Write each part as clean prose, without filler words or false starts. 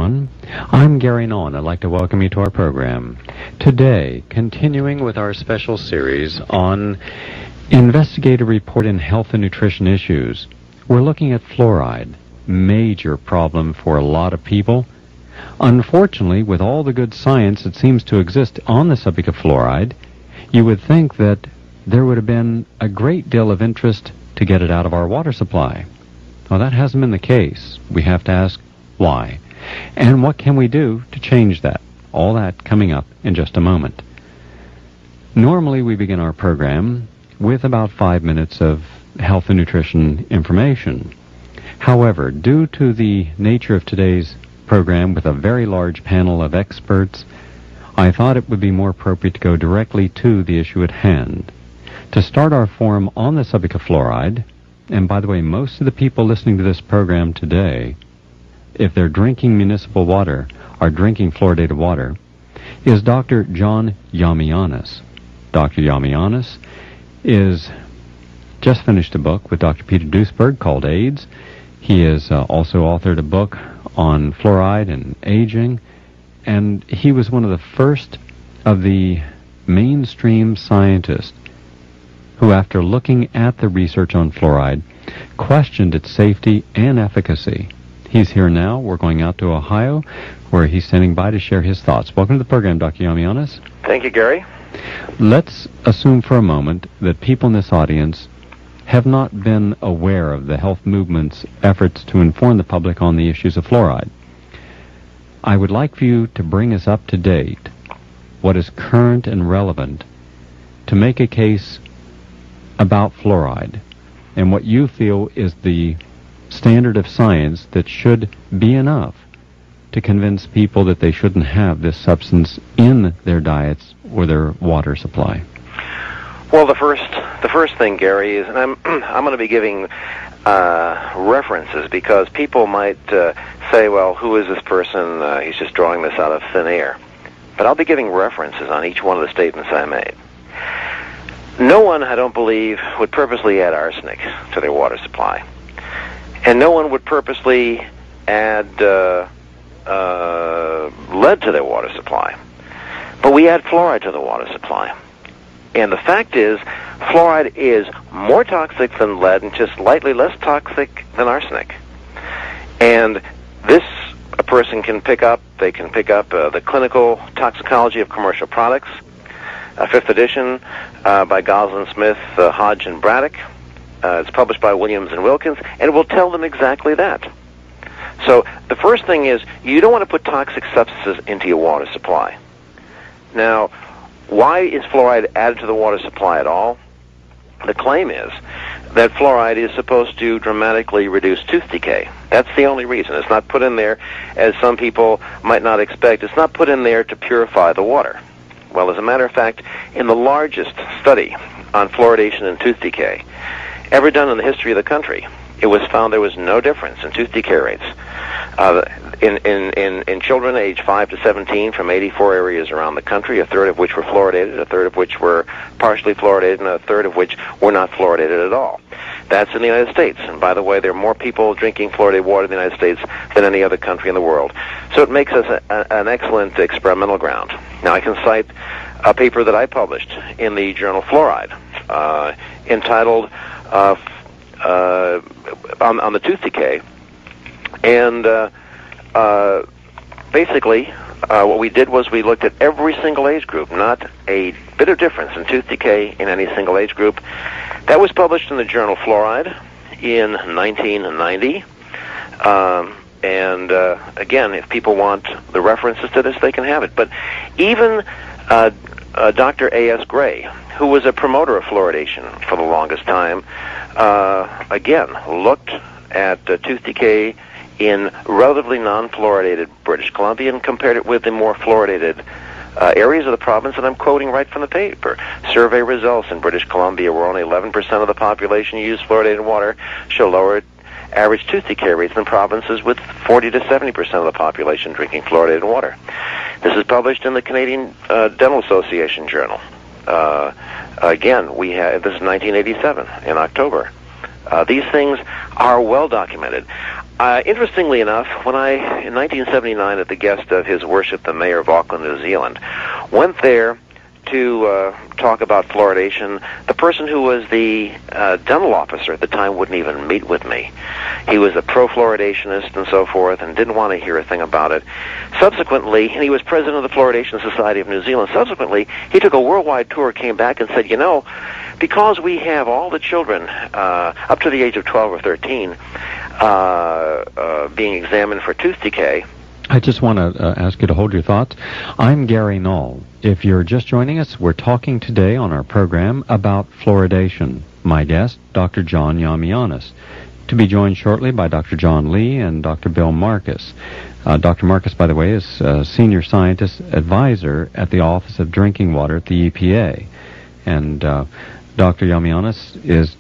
everyone. I'm Gary Nolan. I'd like to welcome you to our program. Today, continuing with our special series on investigative report in health and nutrition issues, we're looking at fluoride, major problem for a lot of people. Unfortunately, with all the good science that seems to exist on the subject of fluoride, you would think that there would have been a great deal of interest to get it out of our water supply. Well, that hasn't been the case. We have to ask why. And what can we do to change that? All that coming up in just a moment. Normally we begin our program with about 5 minutes of health and nutrition information. However, due to the nature of today's program with a very large panel of experts, I thought it would be more appropriate to go directly to the issue at hand. To start our forum on the subject of fluoride, and by the way, most of the people listening to this program today, if they're drinking municipal water, are drinking fluoridated water, is Dr. John Yamianis. Dr. Yamianis is just finished a book with Dr. Peter Duesberg called AIDS. He has also authored a book on fluoride and aging, and he was one of the first of the mainstream scientists who, after looking at the research on fluoride, questioned its safety and efficacy. He's here now. We're going out to Ohio, where he's standing by to share his thoughts. Welcome to the program, Dr. Yamianis. Thank you, Gary. Let's assume for a moment that people in this audience have not been aware of the health movement's efforts to inform the public on the issues of fluoride. I would like for you to bring us up to date, what is current and relevant, to make a case about fluoride and what you feel is the standard of science that should be enough to convince people that they shouldn't have this substance in their diets or their water supply. Well, the first thing, Gary, is, and I'm going to be giving references because people might say, well, who is this person? He's just drawing this out of thin air. But I'll be giving references on each one of the statements I made. No one, I don't believe, would purposely add arsenic to their water supply. And no one would purposely add lead to their water supply. But we add fluoride to the water supply. And the fact is, fluoride is more toxic than lead and just slightly less toxic than arsenic. And this a person can pick up. They can pick up the Clinical Toxicology of Commercial Products, 5th edition, by Goslin Smith, Hodge, and Braddock. It's published by Williams and Wilkins, and it will tell them exactly that. So the first thing is, you don't want to put toxic substances into your water supply. Now, why is fluoride added to the water supply at all? The claim is that fluoride is supposed to dramatically reduce tooth decay. That's the only reason. It's not put in there, as some people might not expect, it's not put in there to purify the water. Well, as a matter of fact, in the largest study on fluoridation and tooth decay ever done in the history of the country, it was found there was no difference in tooth decay rates in children aged 5 to 17 from 84 areas around the country, a third of which were fluoridated, a third of which were partially fluoridated, and a third of which were not fluoridated at all. That's in the United States. And by the way, there are more people drinking fluoridated water in the United States than any other country in the world. So it makes us an excellent experimental ground. Now, I can cite a paper that I published in the journal Fluoride entitled on the tooth decay. And basically, what we did was we looked at every single age group, not a bit of difference in tooth decay in any single age group. That was published in the journal Fluoride in 1990. Again, if people want the references to this, they can have it. But even Dr. A.S. Gray, who was a promoter of fluoridation for the longest time, again, looked at tooth decay in relatively non-fluoridated British Columbia and compared it with the more fluoridated areas of the province, and I'm quoting right from the paper. Survey results in British Columbia, where only 11% of the population used fluoridated water, show lower average tooth decay rates than provinces with 40 to 70% of the population drinking fluoridated water. This is published in the Canadian Dental Association Journal. Again, this is 1987 in October. These things are well documented. Interestingly enough, when I, in 1979, at the behest of His Worship the Mayor of Auckland, New Zealand, went there to talk about fluoridation, the person who was the dental officer at the time wouldn't even meet with me. He was a pro-fluoridationist and so forth and didn't want to hear a thing about it. Subsequently, and he was president of the Fluoridation Society of New Zealand, subsequently, he took a worldwide tour, came back and said, you know, because we have all the children up to the age of 12 or 13 being examined for tooth decay. I just want to ask you to hold your thoughts. I'm Gary Knoll. If you're just joining us, we're talking today on our program about fluoridation. My guest, Dr. John Yamianis, to be joined shortly by Dr. John Lee and Dr. Bill Marcus. Dr. Marcus, by the way, is Senior Scientist Advisor at the Office of Drinking Water at the EPA. And Dr. Yamianis is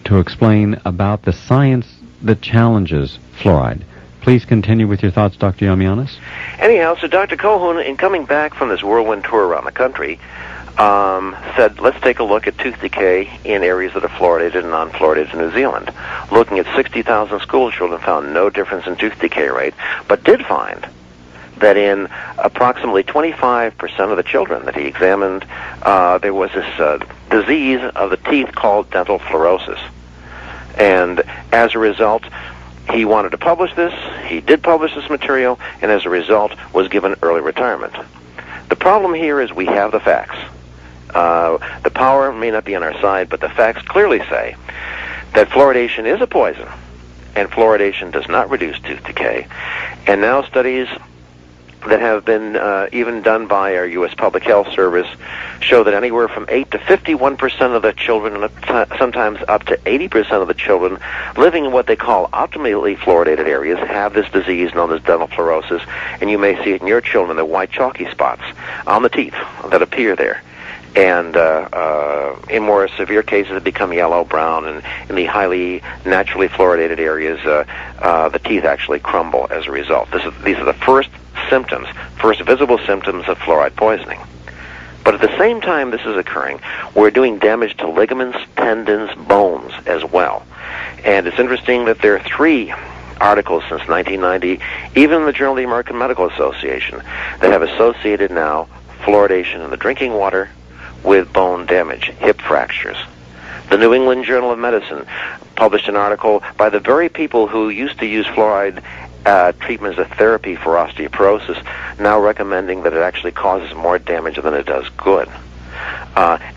to explain about the science that challenges fluoride. Please continue with your thoughts, Dr. Yamianis. Anyhow, so Dr. Colquhoun, in coming back from this whirlwind tour around the country, said, let's take a look at tooth decay in areas that are fluoridated and non-fluoridated in New Zealand. Looking at 60,000 school children, found no difference in tooth decay rate, but did find that in approximately 25% of the children that he examined, there was this disease of the teeth called dental fluorosis. And as a result, he wanted to publish this. He did publish this material, and as a result, was given early retirement. The problem here is we have the facts. The power may not be on our side, but the facts clearly say that fluoridation is a poison, and fluoridation does not reduce tooth decay. And now studies that have been even done by our U.S. Public Health Service show that anywhere from 8 to 51% of the children, and sometimes up to 80% of the children living in what they call optimally fluoridated areas have this disease known as dental fluorosis, and you may see it in your children, the white chalky spots on the teeth that appear there. And in more severe cases, it become yellow, brown, and in the highly naturally fluoridated areas, the teeth actually crumble as a result. These are the first visible symptoms of fluoride poisoning. But at the same time this is occurring, we're doing damage to ligaments, tendons, bones as well. And it's interesting that there are 3 articles since 1990, even in the Journal of the American Medical Association, that have associated now fluoridation in the drinking water with bone damage, hip fractures. The New England Journal of Medicine published an article by the very people who used to use fluoride treatment as a therapy for osteoporosis, now recommending that it actually causes more damage than it does good.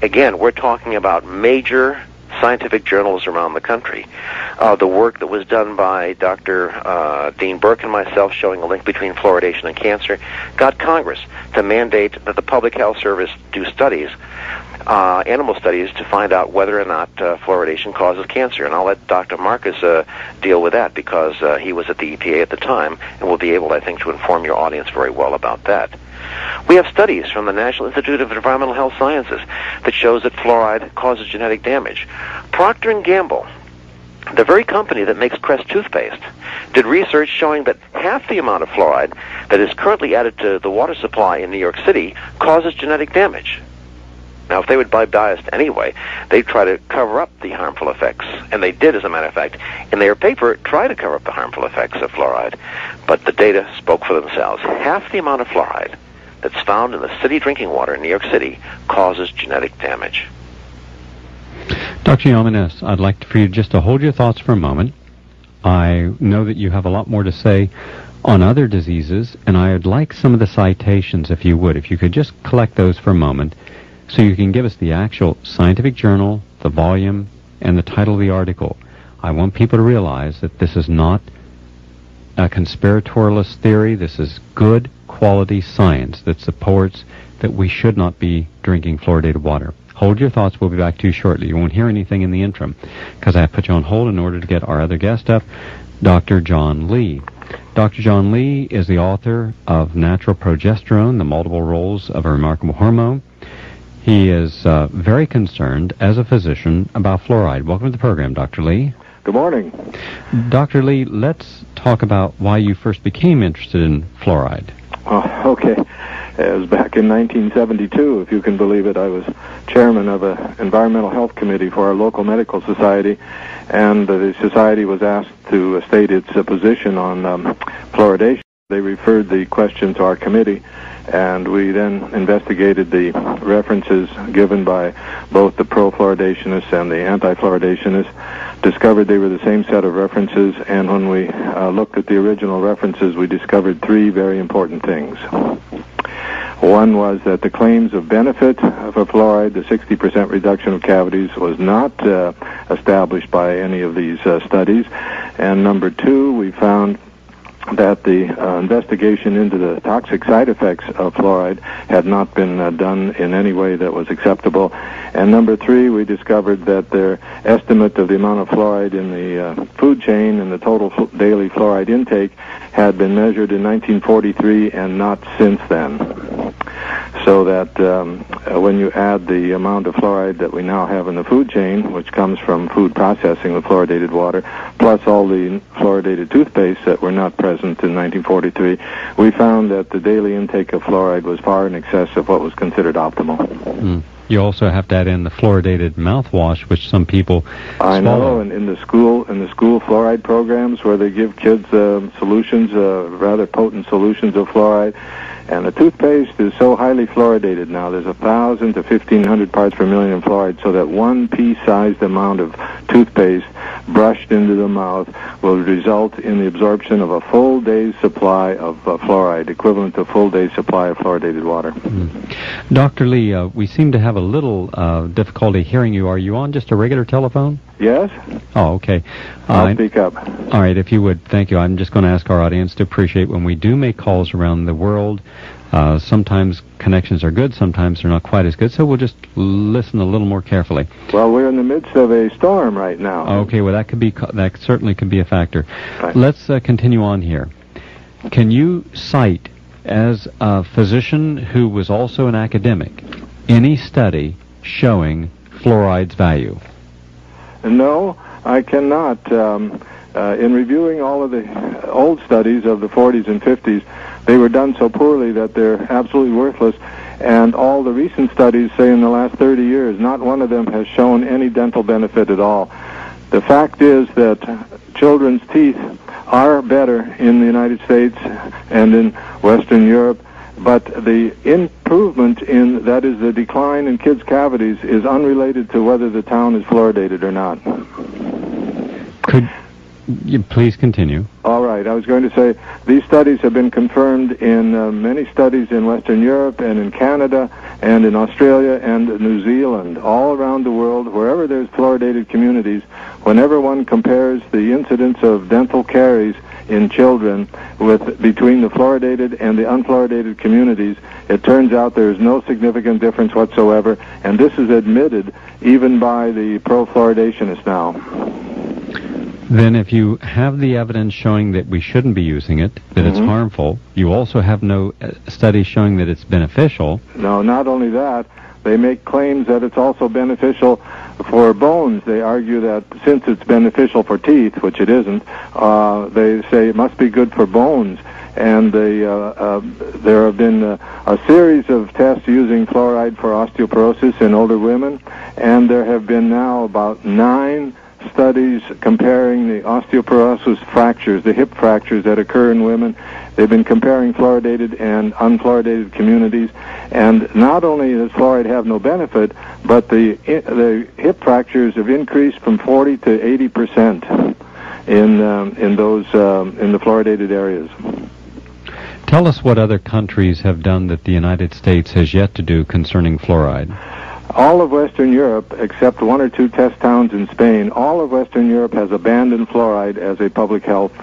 Again, we're talking about major scientific journals around the country. The work that was done by Dr. Dean Burke and myself showing a link between fluoridation and cancer got Congress to mandate that the Public Health Service do studies, animal studies, to find out whether or not fluoridation causes cancer. And I'll let Dr. Marcus deal with that because he was at the EPA at the time and will be able, I think, to inform your audience very well about that. We have studies from the National Institute of Environmental Health Sciences that shows that fluoride causes genetic damage. Procter & Gamble, the very company that makes Crest toothpaste, did research showing that half the amount of fluoride that is currently added to the water supply in New York City causes genetic damage. Now, if they would be biased anyway, they'd try to cover up the harmful effects. And they did, as a matter of fact, in their paper, try to cover up the harmful effects of fluoride. But the data spoke for themselves. Half the amount of fluoride that's found in the city drinking water in New York City causes genetic damage. Dr. Yamianis, I'd like for you just to hold your thoughts for a moment. I know that you have a lot more to say on other diseases, and I would like some of the citations, if you would. If you could just collect those for a moment, so you can give us the actual scientific journal, the volume, and the title of the article. I want people to realize that this is not a conspiratorialist theory. This is good quality science that supports that we should not be drinking fluoridated water. Hold your thoughts. We'll be back to you shortly. You won't hear anything in the interim because I have put you on hold in order to get our other guest up, Dr. John Lee. Dr. John Lee is the author of Natural Progesterone, The Multiple Roles of a Remarkable Hormone. He is very concerned as a physician about fluoride. Welcome to the program, Dr. Lee. Good morning. Dr. Lee, let's talk about why you first became interested in fluoride. Oh, okay. as back in 1972, if you can believe it. I was chairman of an environmental health committee for our local medical society, and the society was asked to state its position on fluoridation. They referred the question to our committee, and we then investigated the references given by both the pro-fluoridationists and the anti-fluoridationists, discovered they were the same set of references, and when we looked at the original references, we discovered three very important things. One was that the claims of benefit of a fluoride, the 60% reduction of cavities, was not established by any of these studies. And number two, we found that the investigation into the toxic side effects of fluoride had not been done in any way that was acceptable. And number three, we discovered that their estimate of the amount of fluoride in the food chain and the total daily fluoride intake had been measured in 1943 and not since then. So that when you add the amount of fluoride that we now have in the food chain, which comes from food processing with fluoridated water, plus all the fluoridated toothpaste that were not present in 1943, we found that the daily intake of fluoride was far in excess of what was considered optimal. Mm. You also have to add in the fluoridated mouthwash, which some people I know, and in the school fluoride programs where they give kids solutions, rather potent solutions of fluoride. And the toothpaste is so highly fluoridated now. There's 1,000 to 1,500 parts per million of fluoride, so that one pea-sized amount of toothpaste brushed into the mouth will result in the absorption of a full day's supply of fluoride, equivalent to a full day's supply of fluoridated water. Mm. Dr. Lee, we seem to have a little difficulty hearing you. Are you on just a regular telephone? Yes. Oh, okay. I'll speak up. All right, if you would, thank you. I'm just going to ask our audience to appreciate when we do make calls around the world. Sometimes connections are good, sometimes they're not quite as good, so we'll just listen a little more carefully. Well, we're in the midst of a storm right now. Okay, well, that certainly could be a factor. Right. Let's continue on here. Can you cite, as a physician who was also an academic, any study showing fluoride's value? No, I cannot. In reviewing all of the old studies of the 40s and 50s, they were done so poorly that they're absolutely worthless. And all the recent studies, say in the last 30 years, not one of them has shown any dental benefit at all. The fact is that children's teeth are better in the United States and in Western Europe, but the improvement in, that is, the decline in kids' cavities, is unrelated to whether the town is fluoridated or not. Could you please continue? All right. I was going to say these studies have been confirmed in many studies in Western Europe and in Canada and in Australia and New Zealand, all around the world, wherever there's fluoridated communities. Whenever one compares the incidence of dental caries in children between the fluoridated and the unfluoridated communities, it turns out there is no significant difference whatsoever, and this is admitted even by the pro-fluoridationists now. Then if you have the evidence showing that we shouldn't be using it, that it's harmful, you also have no studies showing that it's beneficial. No, not only that, they make claims that it's also beneficial for bones. They argue that since it's beneficial for teeth, which it isn't, they say it must be good for bones. And there have been a series of tests using fluoride for osteoporosis in older women, and there have been now about 9 studies comparing the osteoporosis fractures, the hip fractures that occur in women. They've been comparing fluoridated and unfluoridated communities, and not only does fluoride have no benefit, but the hip fractures have increased from 40 to 80% in the fluoridated areas. Tell us what other countries have done that the United States has yet to do concerning fluoride. All of Western Europe, except 1 or 2 test towns in Spain, all of Western Europe has abandoned fluoride as a public health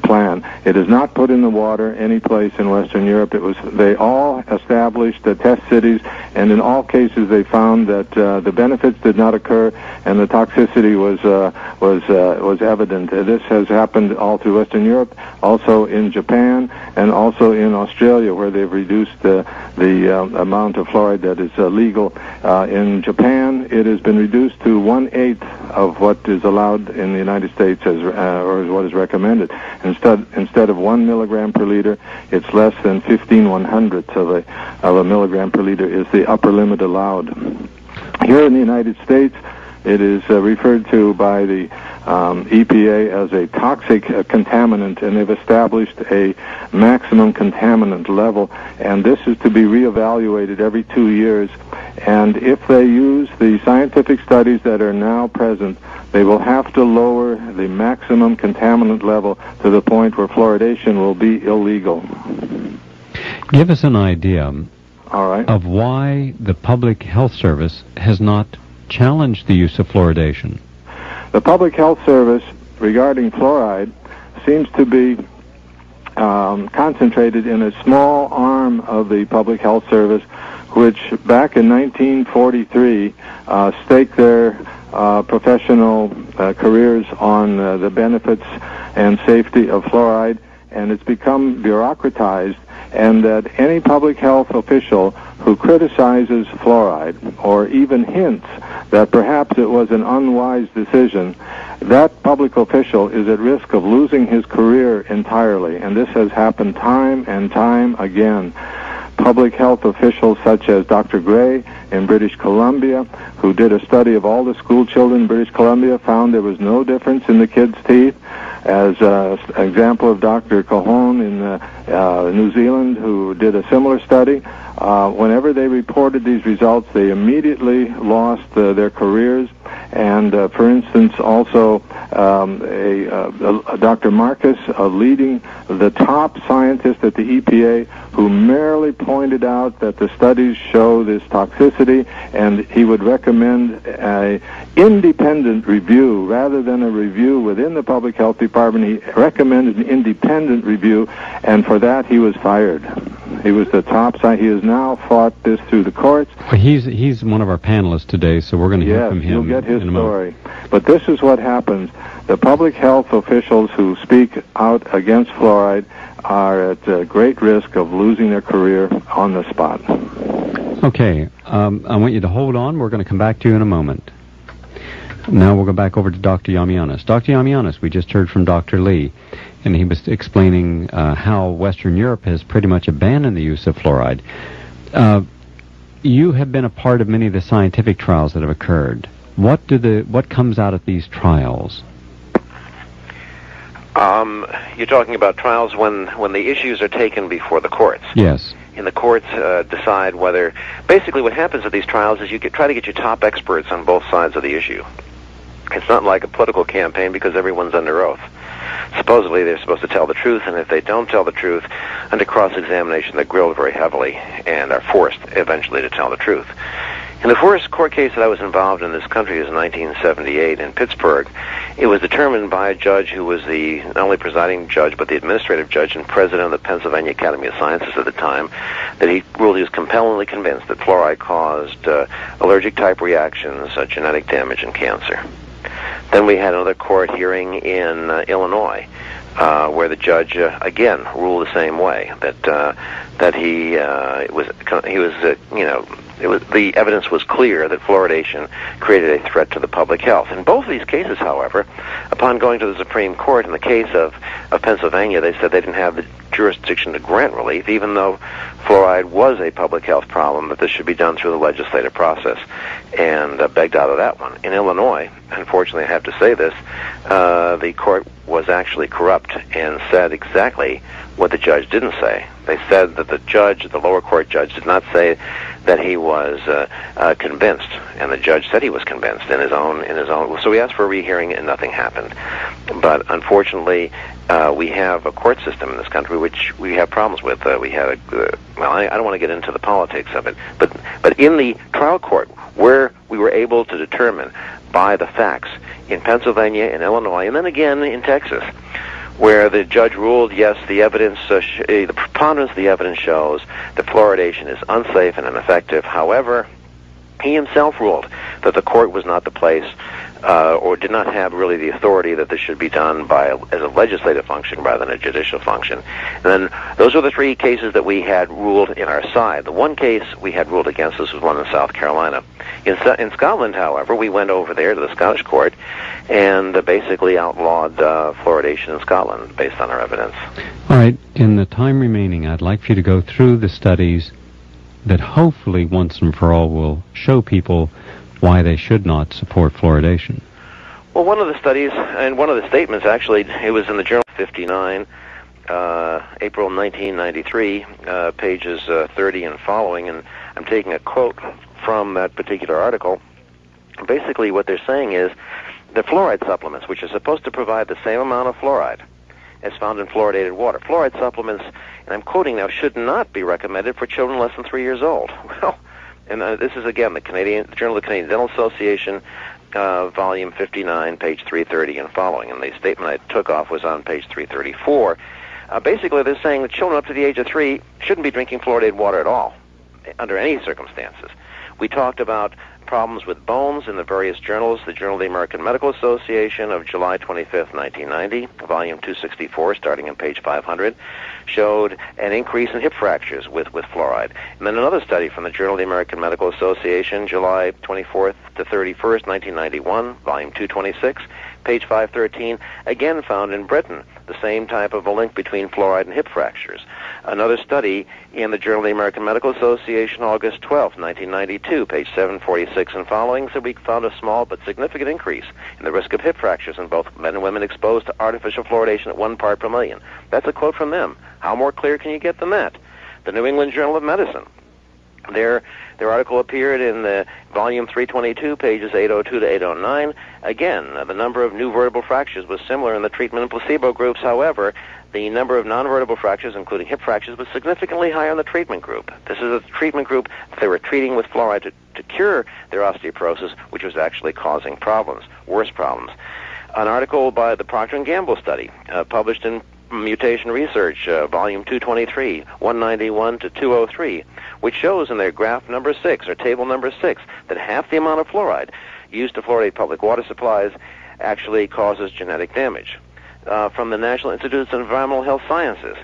plan. It is not put in the water any place in Western Europe. They all established test cities and in all cases they found that the benefits did not occur and the toxicity was evident. This has happened all through Western Europe, also in Japan, and also in Australia, where they've reduced the amount of fluoride that is legal. In Japan, it has been reduced to 1/8 of what is allowed in the United States or what is recommended. Instead of 1 milligram per liter, it's less than 15/100ths of a milligram per liter is the upper limit allowed. Here in the United States, it is referred to by the EPA as a toxic contaminant, and they've established a maximum contaminant level, and this is to be reevaluated every 2 years. And if they use the scientific studies that are now present, they will have to lower the maximum contaminant level to the point where fluoridation will be illegal. Give us an idea All right. of why the Public Health Service has not challenged the use of fluoridation. The Public Health Service, regarding fluoride, seems to be concentrated in a small arm of the Public Health Service, which back in 1943 staked their professional careers on the benefits and safety of fluoride, and it's become bureaucratized, and that any public health official who criticizes fluoride or even hints that perhaps it was an unwise decision, that public official is at risk of losing his career entirely, and this has happened time and time again. Public health officials such as Dr. Gray in British Columbia, who did a study of all the school children in British Columbia, found there was no difference in the kids' teeth. As an example of Dr. Cajon in New Zealand, who did a similar study, whenever they reported these results, they immediately lost their careers. And, for instance, also Dr. Marcus, leading the top scientist at the EPA, who merely pointed out that the studies show this toxicity, and he would recommend an independent review rather than a review within the Public Health Department. He recommended an independent review, and for that he was fired. He was the top scientist. He has now fought this through the courts. Well, he's one of our panelists today, so we're going to hear from him. You'll get his in a moment. story. But this is what happens. The public health officials who speak out against fluoride are at great risk of losing their career on the spot. Okay, I want you to hold on. We're going to come back to you in a moment. Now we'll go back over to Dr. Yamianis. Dr. Yamianis, we just heard from Dr. Lee, and he was explaining how Western Europe has pretty much abandoned the use of fluoride. You have been a part of many of the scientific trials that have occurred. What comes out of these trials? You're talking about trials when the issues are taken before the courts. Yes. And the courts decide whether... Basically what happens at these trials is you try to get your top experts on both sides of the issue. It's not like a political campaign because everyone's under oath. Supposedly they're supposed to tell the truth, and if they don't tell the truth, under cross-examination they're grilled very heavily and are forced eventually to tell the truth. In the first court case that I was involved in this country was in 1978 in Pittsburgh. It was determined by a judge who was the not only presiding judge but the administrative judge and president of the Pennsylvania Academy of Sciences at the time, that he ruled he was compellingly convinced that fluoride caused allergic type reactions, genetic damage, and cancer. Then we had another court hearing in Illinois, where the judge again ruled the same way, that the evidence was clear that fluoridation created a threat to the public health. In both of these cases, however, upon going to the Supreme Court, in the case of Pennsylvania, they said they didn't have the jurisdiction to grant relief, even though fluoride was a public health problem, that this should be done through the legislative process, and begged out of that one. In Illinois, unfortunately I have to say this, the court was actually corrupt and said exactly what the judge didn't say. They said that the lower court judge, did not say that he was convinced, and the judge said he was convinced in his own. So we asked for a rehearing, and nothing happened. But unfortunately, we have a court system in this country which we have problems with. We had I don't want to get into the politics of it, but in the trial court where we were able to determine by the facts in Pennsylvania, in Illinois, and then again in Texas, where the judge ruled, yes, the evidence, the preponderance of the evidence shows that fluoridation is unsafe and ineffective. However, he himself ruled that the court was not the place or did not have really the authority that this should be done as a legislative function rather than a judicial function. And then those are the three cases that we had ruled in our side. The one case we had ruled against us was one in South Carolina. In Scotland, however, we went over there to the Scottish court and basically outlawed fluoridation in Scotland based on our evidence. All right. In the time remaining, I'd like for you to go through the studies that hopefully once and for all will show people why they should not support fluoridation. Well, one of the studies, and one of the statements, actually, it was in the Journal 59, April 1993, pages 30 and following, and I'm taking a quote from that particular article. Basically, what they're saying is the fluoride supplements, which are supposed to provide the same amount of fluoride as found in fluoridated water. Fluoride supplements, and I'm quoting now, should not be recommended for children less than 3 years old. Well, and this is, again, the Journal of the Canadian Dental Association, volume 59, page 330 and following. And the statement I took off was on page 334. Basically, they're saying that children up to the age of 3 shouldn't be drinking fluoridated water at all, under any circumstances. We talked about problems with bones in the various journals. The Journal of the American Medical Association of July 25th, 1990, volume 264, starting on page 500, showed an increase in hip fractures with fluoride. And then another study from the Journal of the American Medical Association, July 24th to 31st, 1991, volume 226, page 513, again found in Britain the same type of a link between fluoride and hip fractures. Another study in the Journal of the American Medical Association, August 12th, 1992, page 746 and following, said we found a small but significant increase in the risk of hip fractures in both men and women exposed to artificial fluoridation at 1 part per million. That's a quote from them. How more clear can you get than that? The New England Journal of Medicine. Their article appeared in the volume 322, pages 802 to 809. Again, the number of new vertebral fractures was similar in the treatment and placebo groups. However, the number of non-vertebral fractures, including hip fractures, was significantly higher in the treatment group. This is a treatment group that they were treating with fluoride to cure their osteoporosis, which was actually causing problems, worse problems. An article by the Procter & Gamble study, published in Mutation Research, volume 223, 191 to 203, which shows in their graph number 6, or table number 6, that half the amount of fluoride used to fluoridate public water supplies actually causes genetic damage. From the National Institutes of Environmental Health Sciences,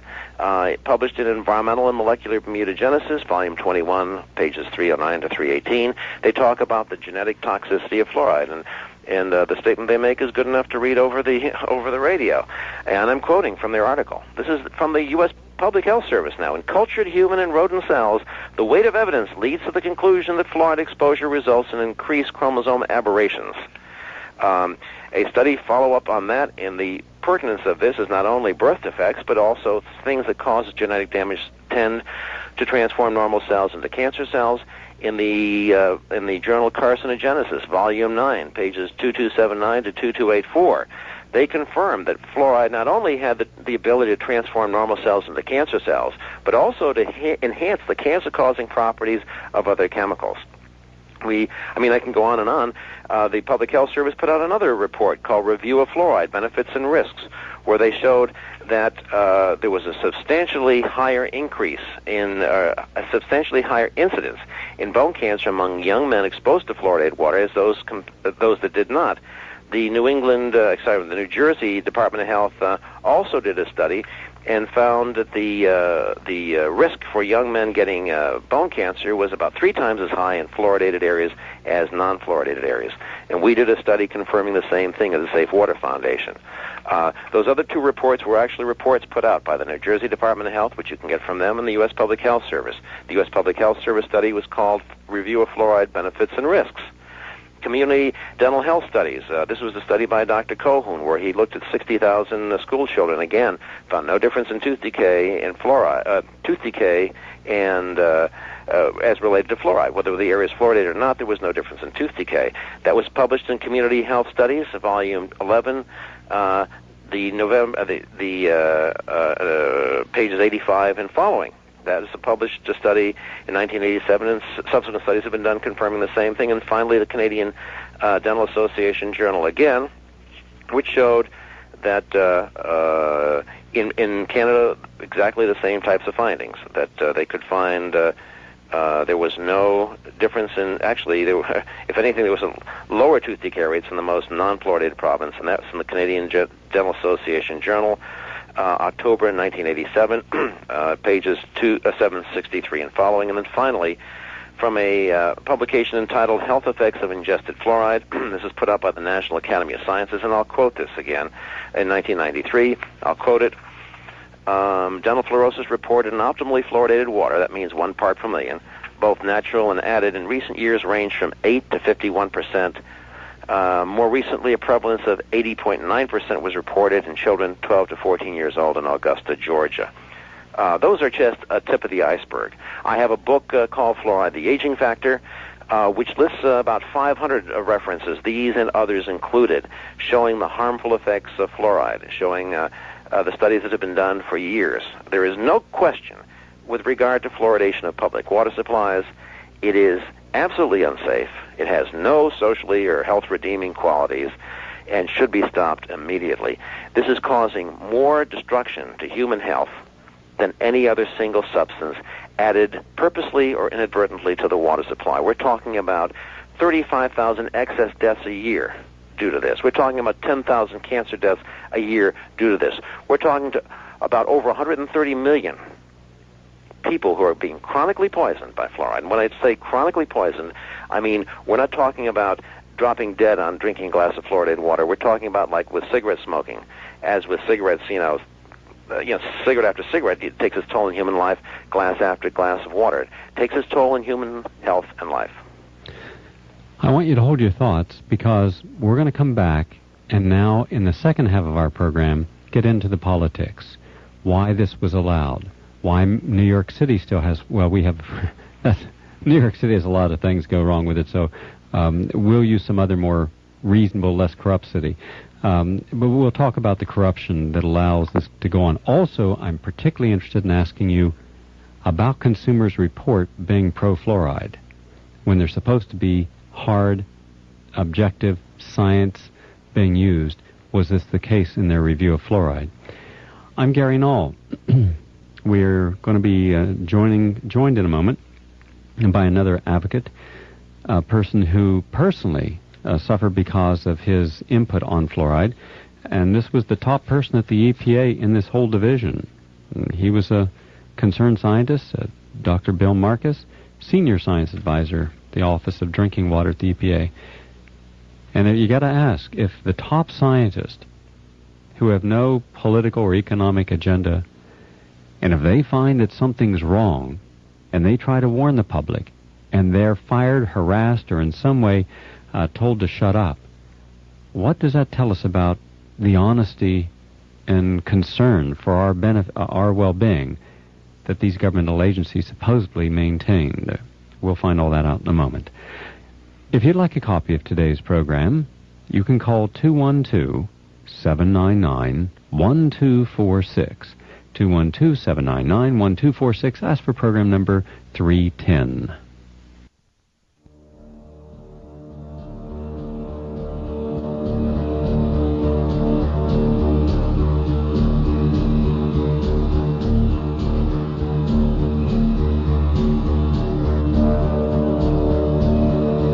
published in Environmental and Molecular Mutagenesis, volume 21, pages 309 to 318, they talk about the genetic toxicity of fluoride, and the statement they make is good enough to read over the radio. And I'm quoting from their article. This is from the U.S. Public Health Service now. In cultured human and rodent cells, the weight of evidence leads to the conclusion that fluoride exposure results in increased chromosome aberrations. A study follow-up on that, and the pertinence of this is not only birth defects, but also things that cause genetic damage tend to transform normal cells into cancer cells. In the journal Carcinogenesis, volume 9, pages 2279 to 2284, they confirmed that fluoride not only had the ability to transform normal cells into cancer cells, but also to enhance the cancer-causing properties of other chemicals. I can go on and on. The Public Health Service put out another report called Review of Fluoride, Benefits and Risks, where they showed that there was a substantially higher increase in a substantially higher incidence in bone cancer among young men exposed to fluoridated water as those that did not. The the New Jersey Department of Health also did a study and found that the risk for young men getting bone cancer was about 3 times as high in fluoridated areas as non-fluoridated areas. And we did a study confirming the same thing at the Safe Water Foundation. Those other 2 reports were actually reports put out by the New Jersey Department of Health, which you can get from them, and the U.S. Public Health Service. The U.S. Public Health Service study was called Review of Fluoride, Benefits and Risks. Community dental health studies. This was a study by Dr. Colhoun, where he looked at 60,000 school children. Again, found no difference in tooth decay and as related to fluoride. Whether the area is fluoridated or not, there was no difference in tooth decay. That was published in Community Health Studies, volume 11, pages 85 and following. That is a published study in 1987, and subsequent studies have been done confirming the same thing. And finally, the Canadian Dental Association Journal again, which showed that in Canada, exactly the same types of findings, that they could find there was no difference in, actually, if anything, there was a lower tooth decay rates in the most non-fluoridated province, and that's in the Canadian Dental Association Journal, October 1987, pages 763 and following. And then finally, from a publication entitled Health Effects of Ingested Fluoride. This is put out by the National Academy of Sciences, and I'll quote this again. In 1993, I'll quote it. Dental fluorosis reported in optimally fluoridated water, that means 1 part per million, both natural and added, in recent years ranged from 8 to 51%. More recently, a prevalence of 80.9% was reported in children 12 to 14 years old in Augusta, Georgia. Those are just a tip of the iceberg. I have a book called Fluoride, the Aging Factor, which lists about 500 references, these and others included, showing the harmful effects of fluoride, showing the studies that have been done for years. There is no question with regard to fluoridation of public water supplies. It is absolutely unsafe. It has no socially or health-redeeming qualities and should be stopped immediately. This is causing more destruction to human health than any other single substance added purposely or inadvertently to the water supply. We're talking about 35,000 excess deaths a year due to this. We're talking about 10,000 cancer deaths a year due to this. We're talking about over 130 million people who are being chronically poisoned by fluoride. And when I say chronically poisoned, I mean we're not talking about dropping dead on drinking a glass of fluoridated water. We're talking about like with cigarette smoking. As with cigarettes, cigarette after cigarette, it takes its toll in human life, glass after glass of water. It takes its toll in human health and life. I want you to hold your thoughts, because we're going to come back and now, in the second half of our program, get into the politics. Why this was allowed. Why New York City still has, New York City has a lot of things go wrong with it, so we'll use some other more reasonable, less corrupt city. But we'll talk about the corruption that allows this to go on. Also, I'm particularly interested in asking you about Consumers Report being pro-fluoride, when they're supposed to be hard, objective science being used. Was this the case in their review of fluoride? I'm Gary Knoll. We're going to be joined in a moment by another advocate, a person who personally suffered because of his input on fluoride, and this was the top person at the EPA in this whole division. He was a concerned scientist, Dr. Bill Marcus, Senior Science Advisor, the Office of Drinking Water at the EPA. And you got to ask, if the top scientists who have no political or economic agenda, and if they find that something's wrong, and they try to warn the public, and they're fired, harassed, or in some way told to shut up, what does that tell us about the honesty and concern for our our well-being that these governmental agencies supposedly maintain? We'll find all that out in a moment. If you'd like a copy of today's program, you can call 212-799-1246. 212-799-1246. Ask for program number 310.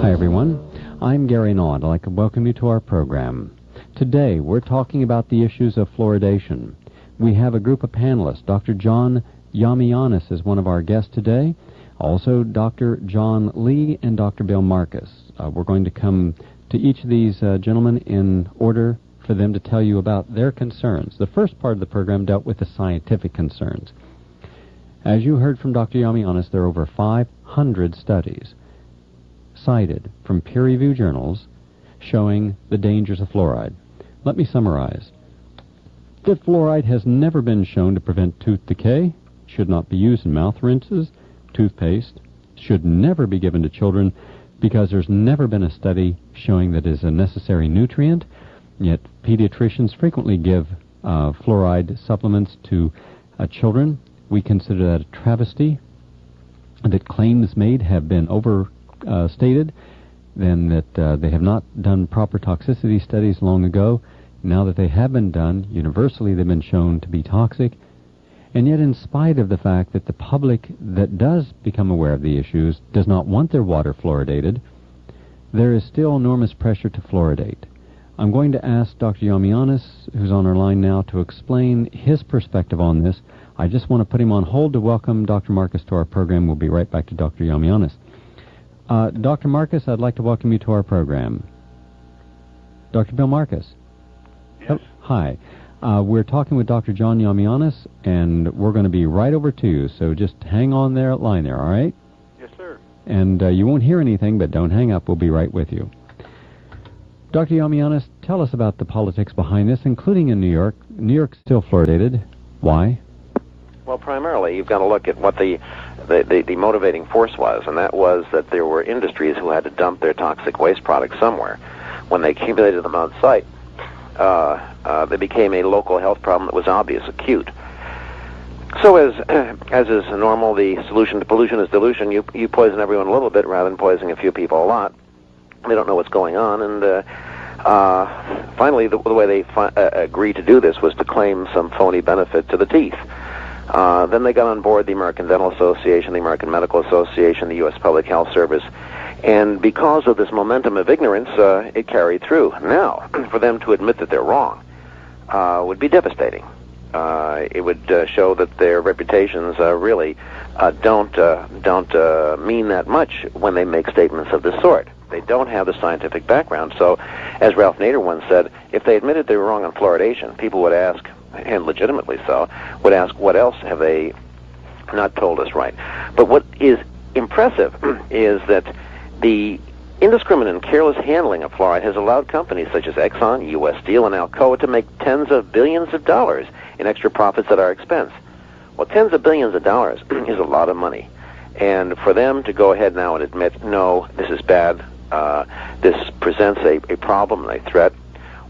Hi everyone, I'm Gary Knoll. I'd like to welcome you to our program. Today we're talking about the issues of fluoridation. We have a group of panelists. Dr. John Yamianis is one of our guests today. Also Dr. John Lee and Dr. Bill Marcus. We're going to come to each of these gentlemen in order for them to tell you about their concerns. The first part of the program dealt with the scientific concerns. As you heard from Dr. Yamianis, there are over 500 studies cited from peer-reviewed journals showing the dangers of fluoride. Let me summarize. That fluoride has never been shown to prevent tooth decay, should not be used in mouth rinses, toothpaste, should never be given to children because there's never been a study showing that it is a necessary nutrient, yet pediatricians frequently give fluoride supplements to children. We consider that a travesty, that claims made have been overstated, then that they have not done proper toxicity studies long ago, now that they have been done, universally they've been shown to be toxic. And yet, in spite of the fact that the public that does become aware of the issues does not want their water fluoridated, there is still enormous pressure to fluoridate. I'm going to ask Dr. Yamianis, who's on our line now, to explain his perspective on this. I just want to put him on hold to welcome Dr. Marcus to our program. We'll be right back to Dr. Yamianis. Dr. Marcus, I'd like to welcome you to our program. Dr. Bill Marcus. Yes. Oh, hi. We're talking with Dr. John Yamianis, and we're going to be right over to you, so just hang on there, line there, all right? Yes, sir. And you won't hear anything, but don't hang up. We'll be right with you. Dr. Yamianis, tell us about the politics behind this, including in New York. New York's still fluoridated. Why? Well, primarily, you've got to look at what the motivating force was, and that was that there were industries who had to dump their toxic waste products somewhere. When they accumulated them on site, they became a local health problem that was obvious, acute. So as is normal, the solution to pollution is dilution. You poison everyone a little bit rather than poisoning a few people a lot. They don't know what's going on, and finally, the way they agreed to do this was to claim some phony benefit to the teeth. Then they got on board the American Dental Association, the American Medical Association, the U.S. Public Health Service, and because of this momentum of ignorance, it carried through. Now, for them to admit that they're wrong would be devastating. It would show that their reputations really don't mean that much when they make statements of this sort. They don't have the scientific background. So, as Ralph Nader once said, if they admitted they were wrong on fluoridation, people would ask, and legitimately so, would ask, what else have they not told us right? But what is impressive is that the indiscriminate and careless handling of fluoride has allowed companies such as Exxon, U.S. Steel, and Alcoa to make tens of billions of dollars in extra profits at our expense. Well, tens of billions of dollars is a lot of money. And for them to go ahead now and admit, no, this is bad, this presents a problem and a threat,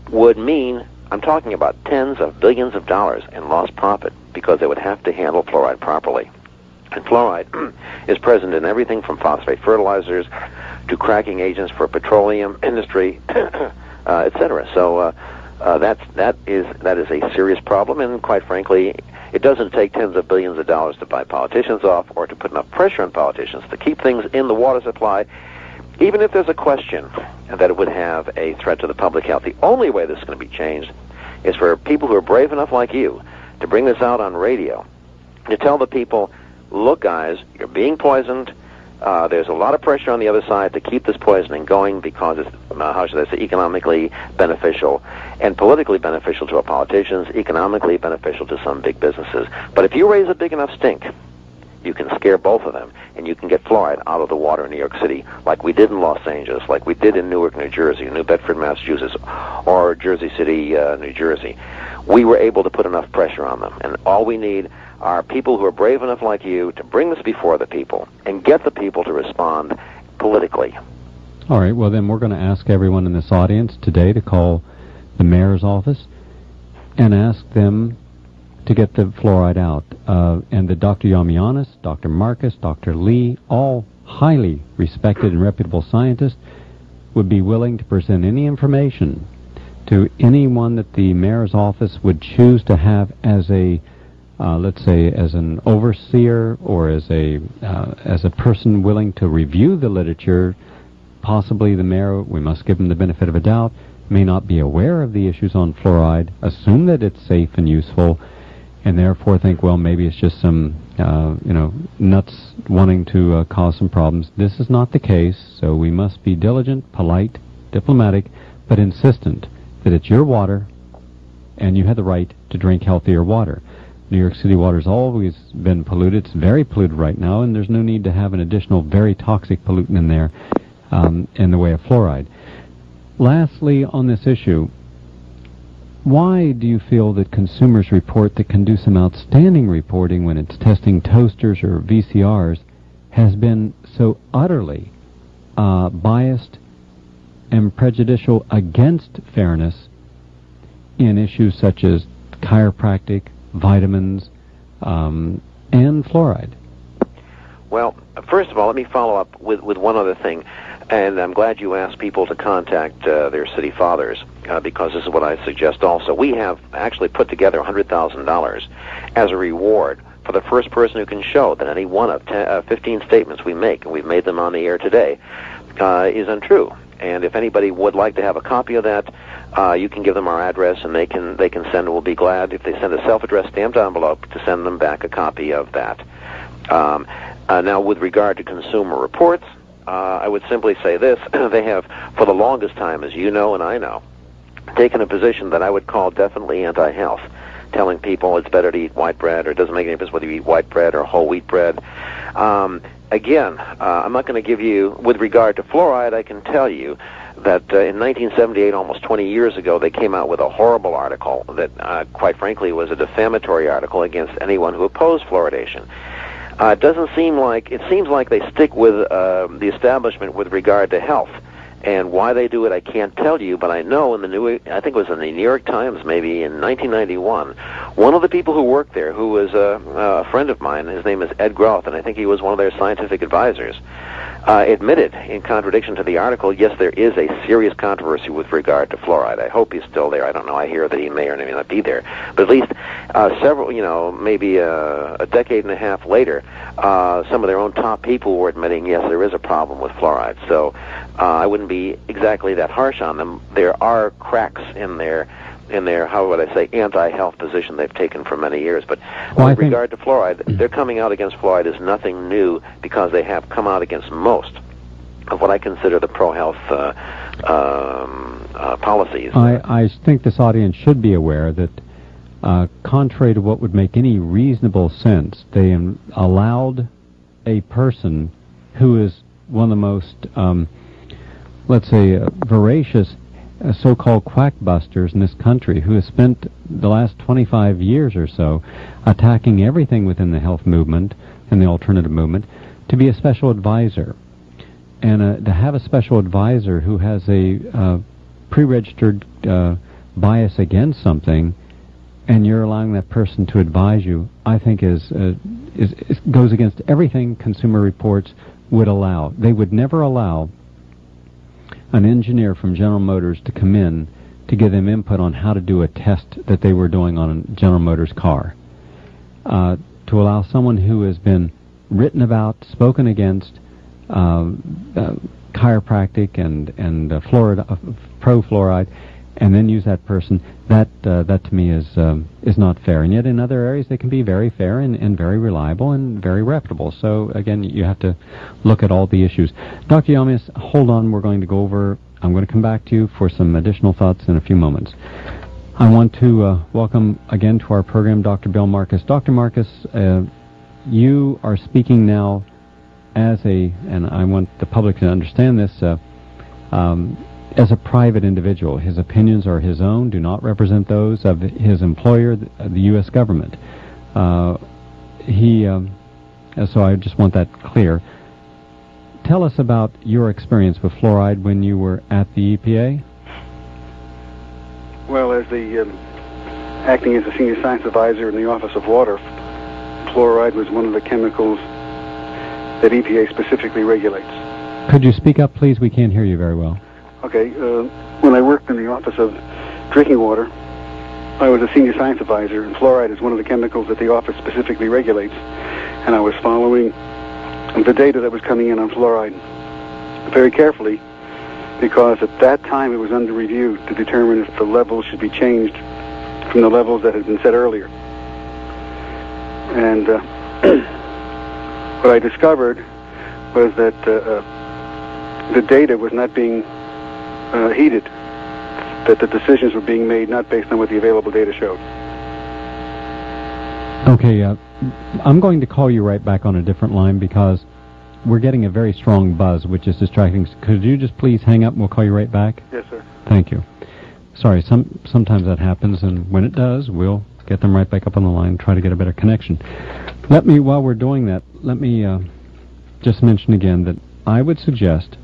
would mean, I'm talking about tens of billions of dollars in lost profit because they would have to handle fluoride properly. And fluoride is present in everything from phosphate fertilizers to cracking agents for petroleum industry, etc. So that is a serious problem, and quite frankly, it doesn't take tens of billions of dollars to buy politicians off or to put enough pressure on politicians to keep things in the water supply, even if there's a question that it would have a threat to the public health. The only way this is going to be changed is for people who are brave enough like you to bring this out on radio, to tell the people, look, guys, you're being poisoned. There's a lot of pressure on the other side to keep this poisoning going because it's, how should I say, economically beneficial and politically beneficial to our politicians, economically beneficial to some big businesses. But if you raise a big enough stink, you can scare both of them, and you can get fluoride out of the water in New York City, like we did in Los Angeles, like we did in Newark, New Jersey, New Bedford, Massachusetts, or Jersey City, New Jersey. We were able to put enough pressure on them, and all we need are people who are brave enough like you to bring this before the people and get the people to respond politically. All right, well then we're going to ask everyone in this audience today to call the mayor's office and ask them to get the fluoride out. And the Dr. Yamianis, Dr. Marcus, Dr. Lee, all highly respected and reputable scientists, would be willing to present any information to anyone that the mayor's office would choose to have as a let's say, as an overseer or as a person willing to review the literature. Possibly the mayor, we must give him the benefit of a doubt, may not be aware of the issues on fluoride, assume that it's safe and useful, and therefore think, well, maybe it's just some, nuts wanting to cause some problems. This is not the case, so we must be diligent, polite, diplomatic, but insistent that it's your water, and you have the right to drink healthier water. New York City water's always been polluted. It's very polluted right now, and there's no need to have an additional very toxic pollutant in there in the way of fluoride. Lastly, on this issue, why do you feel that Consumers Report, that can do some outstanding reporting when it's testing toasters or VCRs, has been so utterly biased and prejudicial against fairness in issues such as chiropractic, vitamins, and fluoride? Well, first of all, let me follow up with one other thing, and I'm glad you asked people to contact their city fathers. because this is what I suggest also. We have actually put together $100,000 as a reward for the first person who can show that any one of 15 statements we make, and we've made them on the air today, is untrue. And if anybody would like to have a copy of that, you can give them our address, and they can send. We'll be glad if they send a self-addressed stamped envelope to send them back a copy of that. Now, with regard to Consumer Reports, I would simply say this: they have, for the longest time, as you know and I know, taken a position that I would call definitely anti-health, telling people it's better to eat white bread, or it doesn't make any difference whether you eat white bread or whole wheat bread. Again, I'm not going to give you, with regard to fluoride, I can tell you that in 1978, almost 20 years ago, they came out with a horrible article that, quite frankly, was a defamatory article against anyone who opposed fluoridation. It seems like they stick with the establishment with regard to health. And why they do it, I can't tell you, but I know I think it was in the New York Times, maybe in 1991, one of the people who worked there, who was a friend of mine, his name is Ed Groth, and I think he was one of their scientific advisors, admitted, in contradiction to the article, yes, there is a serious controversy with regard to fluoride. I hope he's still there. I don't know. I hear that he may or may not be there. But at least maybe a decade and a half later, some of their own top people were admitting, yes, there is a problem with fluoride. So I wouldn't be exactly that harsh on them. There are cracks in their, how would I say, anti-health position they've taken for many years. But with regard to fluoride, their coming out against fluoride is nothing new, because they have come out against most of what I consider the pro-health policies. I think this audience should be aware that, contrary to what would make any reasonable sense, they allowed a person who is one of the most, let's say, voracious so-called quackbusters in this country, who has spent the last 25 years or so attacking everything within the health movement and the alternative movement, to be a special advisor. And to have a special advisor who has a pre-registered bias against something, and you're allowing that person to advise you, I think goes against everything Consumer Reports would allow. They would never allow an engineer from General Motors to come in to give them input on how to do a test that they were doing on a General Motors car. To allow someone who has been written about, spoken against, chiropractic and pro-fluoride, and then use that person, that to me is not fair. And yet in other areas they can be very fair and very reliable and very reputable. So again, you have to look at all the issues. Dr. Yamias, hold on, I'm going to come back to you for some additional thoughts in a few moments. I want to welcome again to our program Dr. Bill Marcus. Dr. Marcus, you are speaking now and I want the public to understand this, as a private individual. His opinions are his own, do not represent those of his employer, the U.S. government. So I just want that clear. Tell us about your experience with fluoride when you were at the EPA. Well, as acting as a senior science advisor in the Office of Water, fluoride was one of the chemicals that EPA specifically regulates. Could you speak up, please? We can't hear you very well. Okay. When I worked in the Office of Drinking Water, I was a senior science advisor, and fluoride is one of the chemicals that the office specifically regulates. And I was following the data that was coming in on fluoride very carefully, because at that time it was under review to determine if the levels should be changed from the levels that had been set earlier. And what I discovered was that the data was not being heeded, that the decisions were being made not based on what the available data showed. Okay, I'm going to call you right back on a different line, because we're getting a very strong buzz, which is distracting. Could you just please hang up and we'll call you right back? Yes, sir. Thank you. Sorry, sometimes that happens, and when it does, we'll get them right back up on the line and try to get a better connection. While we're doing that, let me just mention again that I would suggest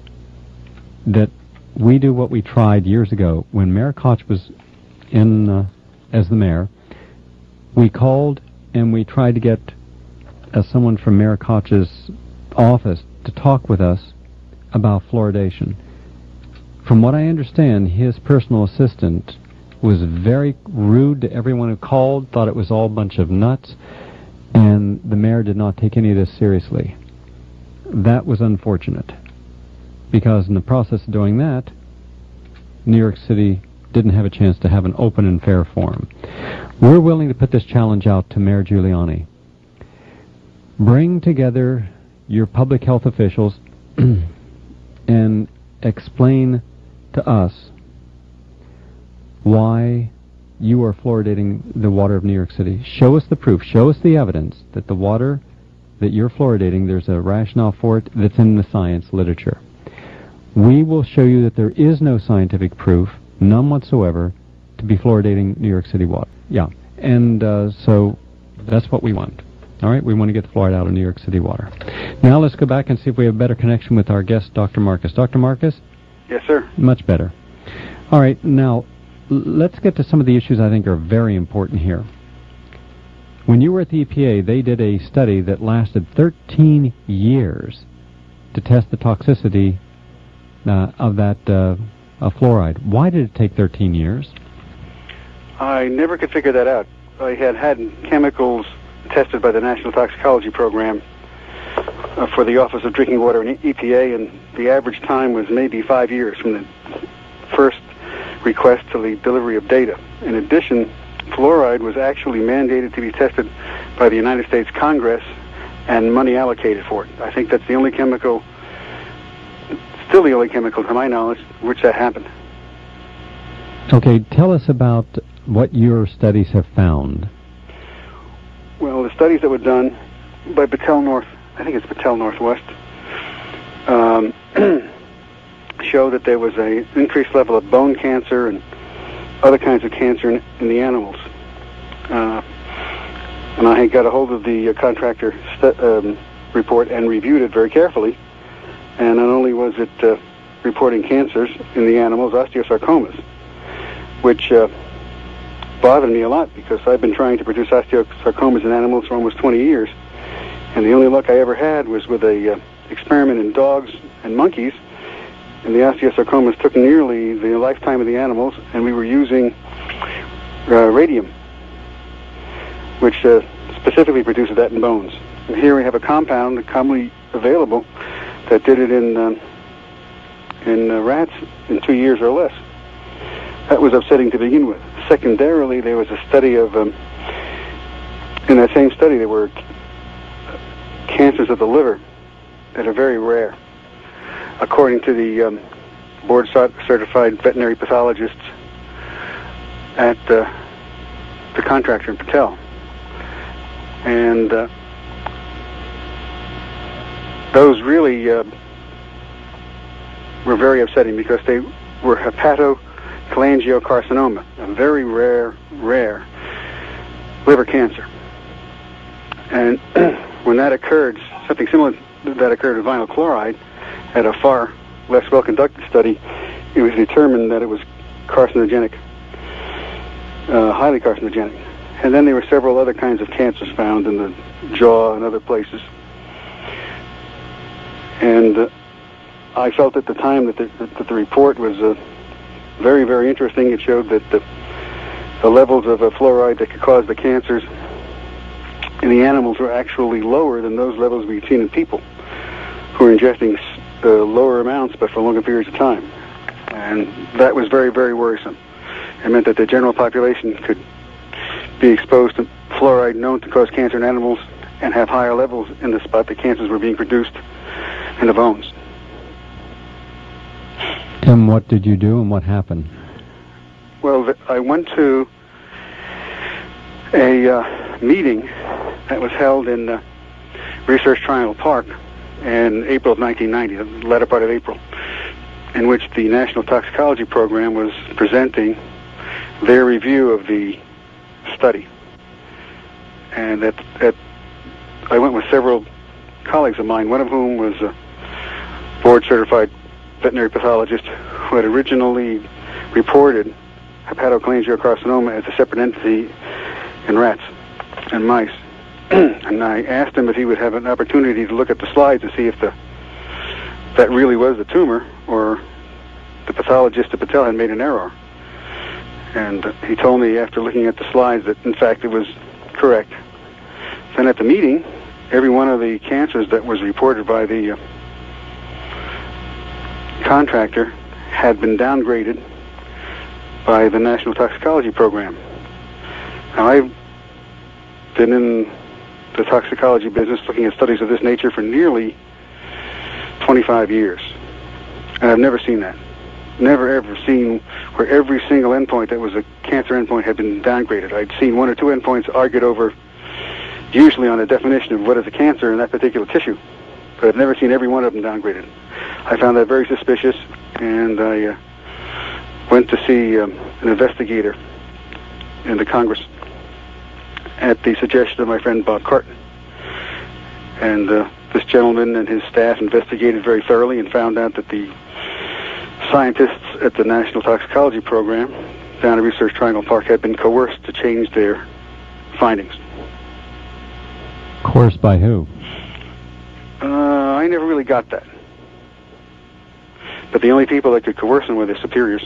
that we do what we tried years ago when Mayor Koch was in as the mayor. We called and we tried to get someone from Mayor Koch's office to talk with us about fluoridation. from what I understand, his personal assistant was very rude to everyone who called, thought it was all a bunch of nuts, and the mayor did not take any of this seriously. That was unfortunate, because in the process of doing that, New York City didn't have a chance to have an open and fair forum. We're willing to put this challenge out to Mayor Giuliani. Bring together your public health officials and explain to us why you are fluoridating the water of New York City. Show us the proof. Show us the evidence that the water that you're fluoridating, there's a rationale for it that's in the science literature. We will show you that there is no scientific proof, none whatsoever, to be fluoridating New York City water. Yeah, and so that's what we want. All right, we want to get the fluoride out of New York City water. Now let's go back and see if we have a better connection with our guest, Dr. Marcus. Dr. Marcus? Yes, sir. Much better. All right, now let's get to some of the issues I think are very important here. When you were at the EPA, they did a study that lasted 13 years to test the toxicity of that of fluoride. Why did it take 13 years? I never could figure that out. I had chemicals tested by the National Toxicology Program for the Office of Drinking Water and EPA, and the average time was maybe 5 years from the first request to the delivery of data. In addition, fluoride was actually mandated to be tested by the United States Congress and money allocated for it. I think that's the only chemical, still the only chemical to my knowledge, which that happened. Okay, tell us about what your studies have found. Well, the studies that were done by Battelle North, I think it's Battelle Northwest, show that there was an increased level of bone cancer and other kinds of cancer in the animals. And I got a hold of the contractor report and reviewed it very carefully. And not only was it reporting cancers in the animals, osteosarcomas, which bothered me a lot because I've been trying to produce osteosarcomas in animals for almost 20 years. And the only luck I ever had was with a experiment in dogs and monkeys. And the osteosarcomas took nearly the lifetime of the animals, and we were using radium, which specifically produces that in bones. And here we have a compound commonly available that did it in rats in 2 years or less. That was upsetting to begin with. Secondarily, there was a study of, in that same study, there were cancers of the liver that are very rare. According to the board-certified veterinary pathologists at the contractor in Patel. And those really were very upsetting because they were hepatocholangiocarcinoma, a very rare liver cancer. And when that occurred, something similar to that occurred with vinyl chloride, at a far less well-conducted study, it was determined that it was carcinogenic, highly carcinogenic. And then there were several other kinds of cancers found in the jaw and other places. And I felt at the time that the report was very, very interesting. It showed that the levels of fluoride that could cause the cancers in the animals were actually lower than those levels we've seen in people who are ingesting lower amounts but for longer periods of time. And that was very, very worrisome. It meant that the general population could be exposed to fluoride known to cause cancer in animals and have higher levels in the spot that cancers were being produced in the bones. And what did you do and what happened? Well, I went to a meeting that was held in Research Triangle Park in April of 1990, the latter part of April, in which the National Toxicology Program was presenting their review of the study. And I went with several colleagues of mine, one of whom was a board-certified veterinary pathologist who had originally reported hepatocholangiocarcinoma as a separate entity in rats and mice. And I asked him if he would have an opportunity to look at the slides to see if that really was the tumor or the pathologist at Patel had made an error. And he told me after looking at the slides that, in fact, it was correct. Then at the meeting, every one of the cancers that was reported by the contractor had been downgraded by the National Toxicology Program. Now, I've been in the toxicology business looking at studies of this nature for nearly 25 years, and I've never seen that. Never ever seen where every single endpoint that was a cancer endpoint had been downgraded. I'd seen one or two endpoints argued over, usually on a definition of what is a cancer in that particular tissue, but I've never seen every one of them downgraded. I found that very suspicious, and I went to see an investigator in the Congress at the suggestion of my friend Bob Carton. And this gentleman and his staff investigated very thoroughly and found out that the scientists at the National Toxicology Program down at Research Triangle Park had been coerced to change their findings. Coerced by who? I never really got that. But the only people that could coerce them were their superiors.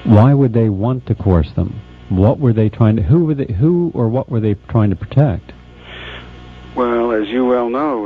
Why would they want to coerce them? What were they trying to, who or what were they trying to protect? Well, as you well know,